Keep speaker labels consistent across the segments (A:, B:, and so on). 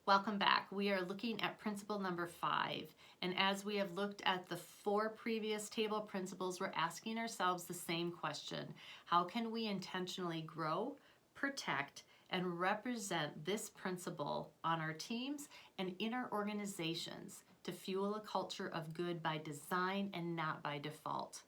A: Welcome back. We are looking at principle number 5. And as we have looked at the 4 previous table principles, we're asking ourselves the same question. How can we intentionally grow, protect, and represent this principle on our teams and in our organizations to fuel a culture of good by design and not by default?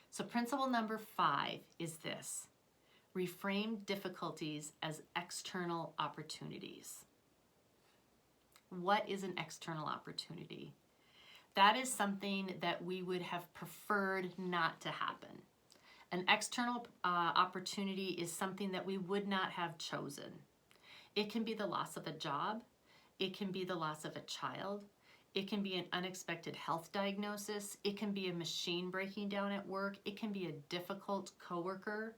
A: So principle number 5 is this: reframe difficulties as external opportunities. What is an external opportunity? That is something that we would have preferred not to happen. An external opportunity is something that we would not have chosen. It can be the loss of a job. It can be the loss of a child. It can be an unexpected health diagnosis. It can be a machine breaking down at work. It can be a difficult coworker.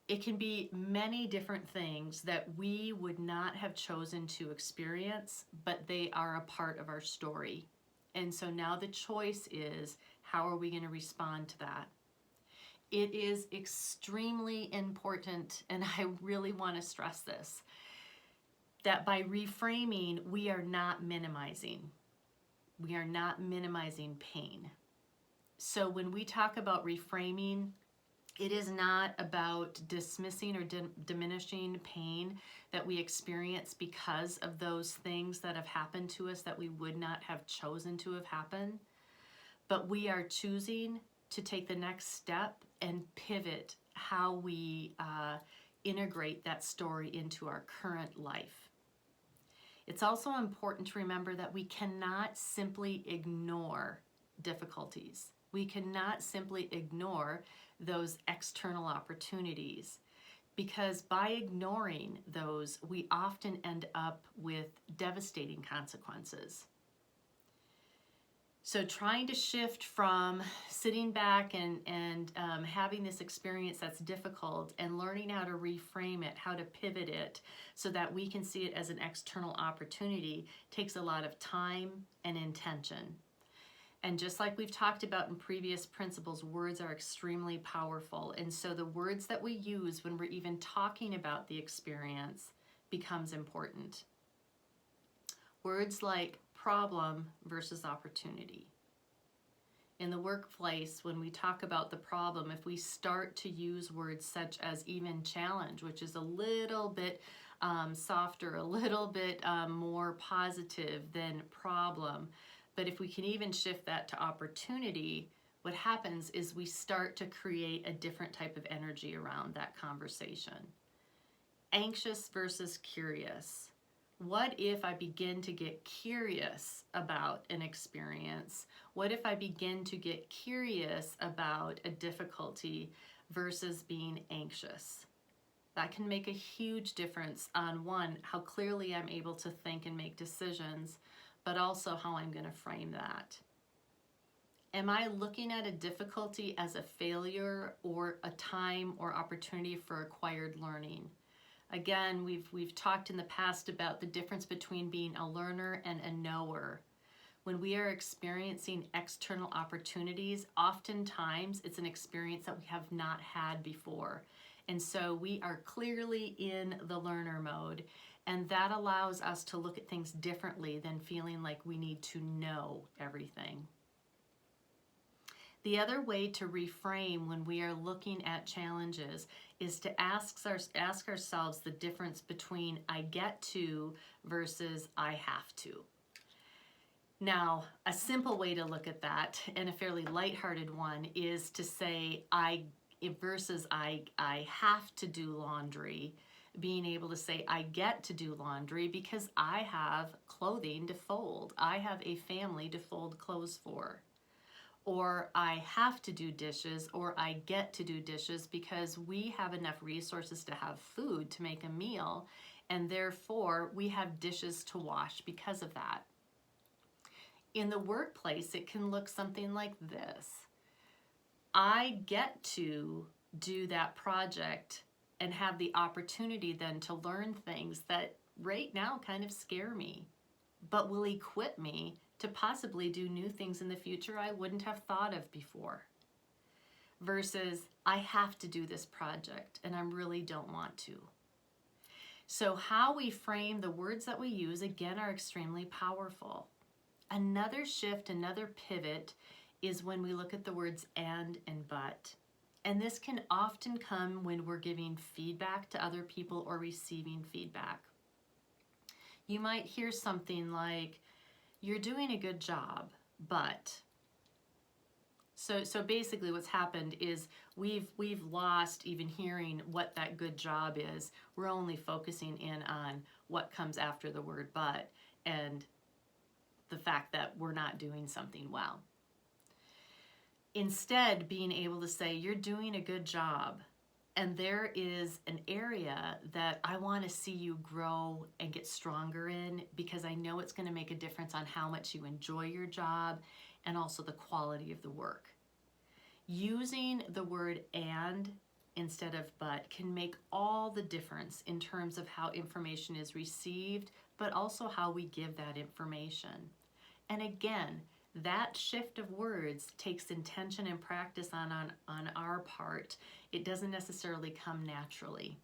A: It can be many different things that we would not have chosen to experience, but they are a part of our story. And so now the choice is, how are we going to respond to that? It is extremely important, and I really want to stress this, that by reframing, we are not minimizing. We are not minimizing pain. So when we talk about reframing, it is not about dismissing or diminishing pain that we experience because of those things that have happened to us that we would not have chosen to have happened. But we are choosing to take the next step and pivot how we integrate that story into our current life. It's also important to remember that we cannot simply ignore difficulties. We cannot simply ignore those external opportunities, because by ignoring those, we often end up with devastating consequences. So trying to shift from sitting back and having this experience that's difficult and learning how to reframe it, how to pivot it so that we can see it as an external opportunity takes a lot of time and intention. And just like we've talked about in previous principles, words are extremely powerful. And so the words that we use when we're even talking about the experience becomes important. Words like problem versus opportunity. In the workplace, when we talk about the problem, if we start to use words such as even challenge, which is a little bit softer, a little bit more positive than problem, but if we can even shift that to opportunity, what happens is we start to create a different type of energy around that conversation. Anxious versus curious. What if I begin to get curious about an experience? What if I begin to get curious about a difficulty versus being anxious? That can make a huge difference on, one, how clearly I'm able to think and make decisions, but also how I'm going to frame that. Am I looking at a difficulty as a failure or a time or opportunity for acquired learning? Again, we've talked in the past about the difference between being a learner and a knower. When we are experiencing external opportunities, oftentimes it's an experience that we have not had before. And so we are clearly in the learner mode, and that allows us to look at things differently than feeling like we need to know everything. The other way to reframe when we are looking at challenges is to ask ourselves the difference between I get to versus I have to. Now, a simple way to look at that, and a fairly lighthearted one, is to say I versus I have to do laundry. Being able to say I get to do laundry because I have clothing to fold. I have a family to fold clothes for. Or I have to do dishes, or I get to do dishes because we have enough resources to have food to make a meal, and therefore we have dishes to wash because of that. In the workplace, it can look something like this. I get to do that project and have the opportunity then to learn things that right now kind of scare me, but will equip me to possibly do new things in the future I wouldn't have thought of before. Versus, I have to do this project and I really don't want to. So how we frame the words that we use, again, are extremely powerful. Another shift, another pivot is when we look at the words and but. And this can often come when we're giving feedback to other people or receiving feedback. You might hear something like, "You're doing a good job, but." So basically what's happened is we've lost even hearing what that good job is. We're only focusing in on what comes after the word but and the fact that we're not doing something well. Instead, being able to say, "You're doing a good job, and there is an area that I want to see you grow and get stronger in, because I know it's going to make a difference on how much you enjoy your job and also the quality of the work." Using the word and instead of but can make all the difference in terms of how information is received, but also how we give that information. And again, that shift of words takes intention and practice on our part. It doesn't necessarily come naturally.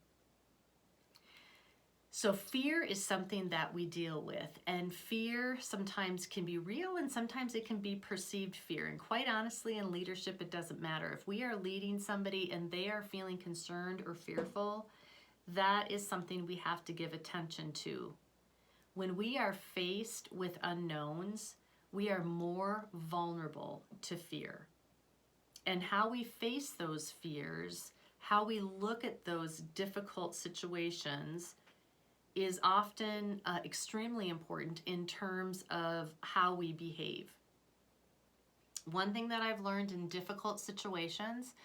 A: So fear is something that we deal with, and fear sometimes can be real and sometimes it can be perceived fear. And quite honestly, in leadership, it doesn't matter. If we are leading somebody and they are feeling concerned or fearful, that is something we have to give attention to. When we are faced with unknowns, we are more vulnerable to fear. And how we face those fears, how we look at those difficult situations, is often extremely important in terms of how we behave. One thing that I've learned in difficult situations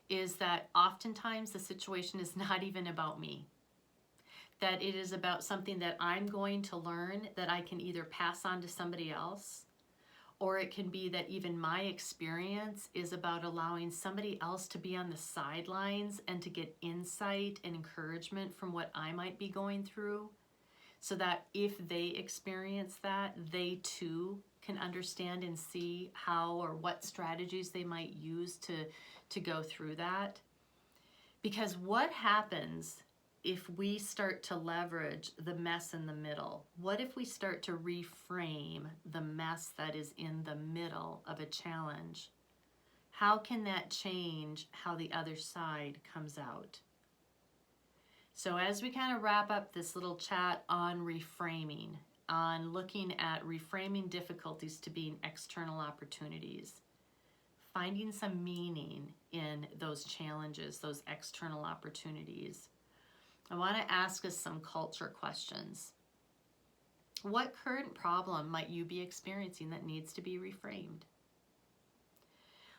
A: is that oftentimes the situation is not even about me. That it is about something that I'm going to learn that I can either pass on to somebody else, or it can be that even my experience is about allowing somebody else to be on the sidelines and to get insight and encouragement from what I might be going through, so that if they experience that, they too can understand and see how or what strategies they might use to go through that. Because what happens if we start to leverage the mess in the middle? What if we start to reframe the mess that is in the middle of a challenge? How can that change how the other side comes out? So as we kind of wrap up this little chat on reframing, on looking at reframing difficulties to being external opportunities, finding some meaning in those challenges, those external opportunities, I want to ask us some culture questions. What current problem might you be experiencing that needs to be reframed?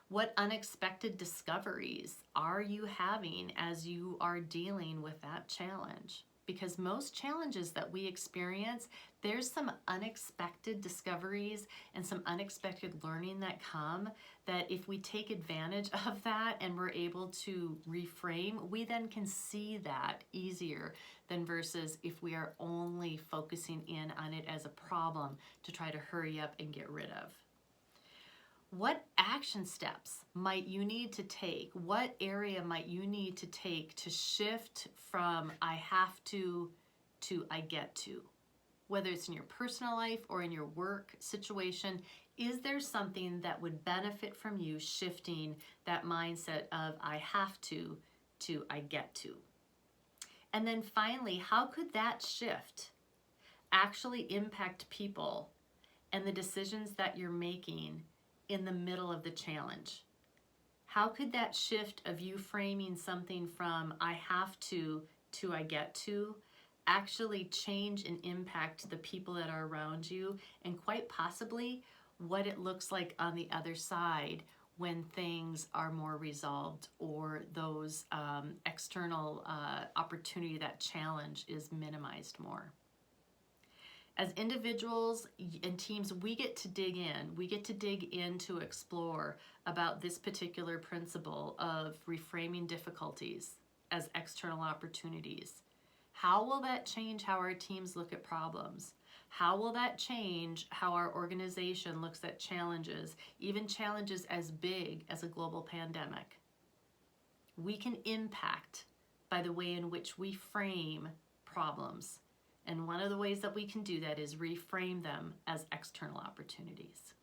A: What unexpected discoveries are you having as you are dealing with that challenge? Because most challenges that we experience, there's some unexpected discoveries and some unexpected learning that come, that if we take advantage of that and we're able to reframe, we then can see that easier than versus if we are only focusing in on it as a problem to try to hurry up and get rid of. What action steps might you need to take? What area might you need to take to shift from I have to I get to? Whether it's in your personal life or in your work situation, is there something that would benefit from you shifting that mindset of I have to I get to? And then finally, how could that shift actually impact people and the decisions that you're making in the middle of the challenge? How could that shift of you framing something from I have to I get to actually change and impact the people that are around you, and quite possibly what it looks like on the other side when things are more resolved, or those external opportunity, that challenge is minimized more? As individuals and teams, we get to dig in. We get to dig in to explore about this particular principle of reframing difficulties as external opportunities. How will that change how our teams look at problems? How will that change how our organization looks at challenges, even challenges as big as a global pandemic? We can impact by the way in which we frame problems. And one of the ways that we can do that is reframe them as external opportunities.